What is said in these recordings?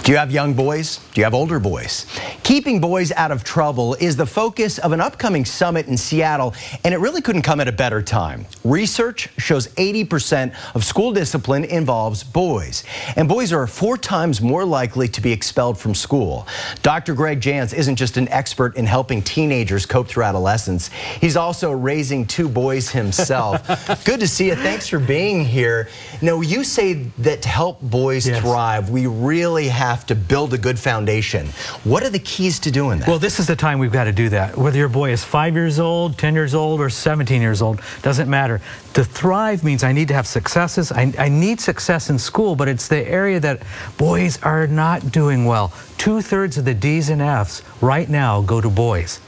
Do you have young boys? Do you have older boys? Keeping boys out of trouble is the focus of an upcoming summit in Seattle, and it really couldn't come at a better time. Research shows 80% of school discipline involves boys, and boys are 4 times more likely to be expelled from school. Dr. Greg Jantz isn't just an expert in helping teenagers cope through adolescence. He's also raising 2 boys himself. Good to see you. Thanks for being here. Now, you say that to help boys thrive, we really have to build a good foundation. What are the keys to doing that? Well, this is the time we've got to do that. Whether your boy is 5 years old, 10 years old, or 17 years old, doesn't matter. To thrive means I need to have successes. I need success in school, but it's the area that boys are not doing well. 2/3 of the D's and F's right now go to boys.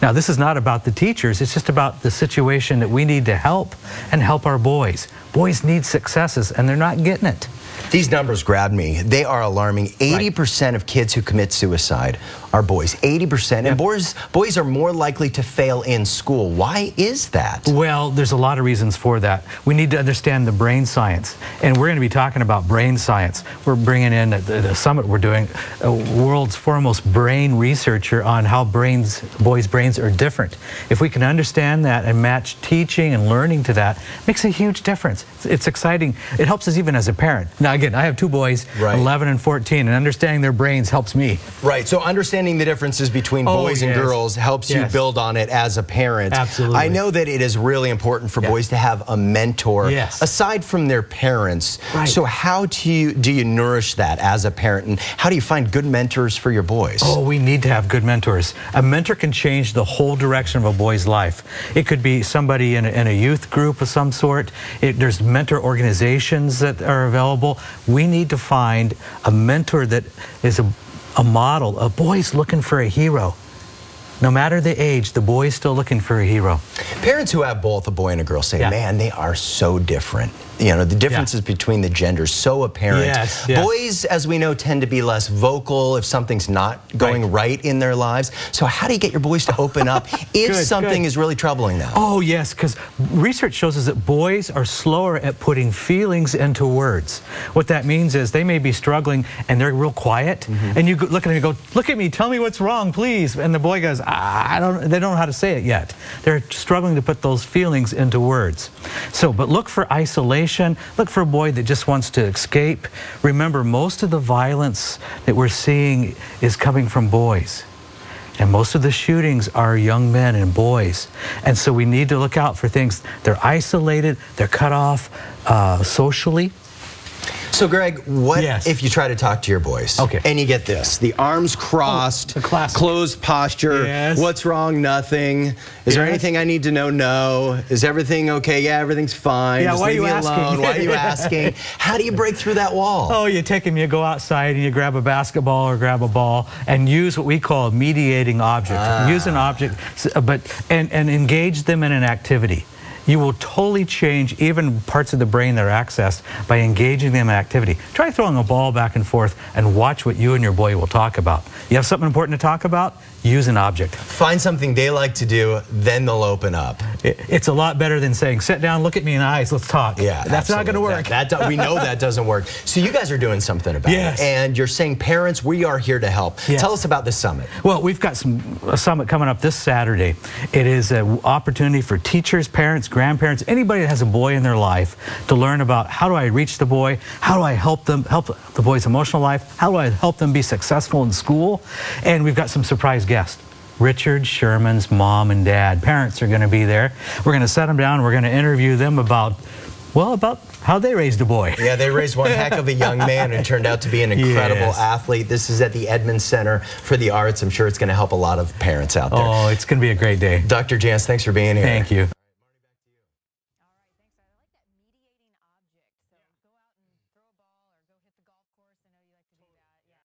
Now, this is not about the teachers. It's just about the situation that we need to help and help our boys. Boys need successes, and they're not getting it. These numbers grabbed me. They are alarming. 80% of kids who commit suicide are boys. 80%. And boys are more likely to fail in school. Why is that? Well, there's a lot of reasons for that. We need to understand the brain science. And we're going to be talking about brain science. We're bringing in at the summit we're doing a world's foremost brain researcher on how boys' brains are different. If we can understand that and match teaching and learning to that, it makes a huge difference. It's exciting. It helps us even as a parent. Now, again, I have 2 boys, 11 and 14, and understanding their brains helps me. Right, so understanding the differences between boys and girls helps you build on it as a parent. Absolutely. I know that it is really important for boys to have a mentor aside from their parents. So how do you nourish that as a parent, and how do you find good mentors for your boys? Oh, we need to have good mentors. A mentor can change the whole direction of a boy's life. It could be somebody in a youth group of some sort. There's mentor organizations that are available. We need to find a mentor that is a model. A boy's looking for a hero. No matter the age, the boy's still looking for a hero. Parents who have both a boy and a girl say, man, they are so different. You know, the differences between the genders so apparent. Boys, as we know, tend to be less vocal if something's not going right in their lives. So how do you get your boys to open up if something is really troubling them? Oh, yes, because research shows us that boys are slower at putting feelings into words. What that means is they may be struggling and they're real quiet, and you look at them and go, look at me, tell me what's wrong, please. And the boy goes, they don't know how to say it yet. They're struggling to put those feelings into words. So, but look for isolation. Look for a boy that just wants to escape. Remember, most of the violence that we're seeing is coming from boys. And most of the shootings are young men and boys. And so we need to look out for things. They're isolated, they're cut off socially. So, Greg, what if you try to talk to your boys and you get this? The arms crossed, closed posture, what's wrong? Nothing. Is there anything I need to know? No. Is everything okay? Yeah, everything's fine. Yeah, just why leave are you me asking? alone. Why are you asking? How do you break through that wall? Oh, you take them, you go outside and you grab a basketball or grab a ball and use what we call a mediating object. Use an object, and engage them in an activity. You will totally change even parts of the brain that are accessed by engaging them in activity. Try throwing a ball back and forth and watch what you and your boy will talk about. You have something important to talk about? Use an object. Find something they like to do, then they'll open up. It's a lot better than saying, sit down, look at me in the eyes, let's talk. Yeah, that's not going to work. We know that doesn't work. So you guys are doing something about it. And you're saying, parents, we are here to help. Tell us about this summit. Well, we've got a summit coming up this Saturday. It is an opportunity for teachers, parents, grandparents, anybody that has a boy in their life to learn about how do I reach the boy, how do I help the boy's emotional life, how do I help them be successful in school, and we've got some surprise guests. Richard Sherman's mom and dad. Parents are going to be there. We're going to set them down. We're going to interview them about how they raised a boy. Yeah, they raised one heck of a young man and turned out to be an incredible athlete. This is at the Edmonds Center for the Arts. I'm sure it's going to help a lot of parents out there. Oh, it's going to be a great day. Dr. Jantz, thanks for being here. Thank you.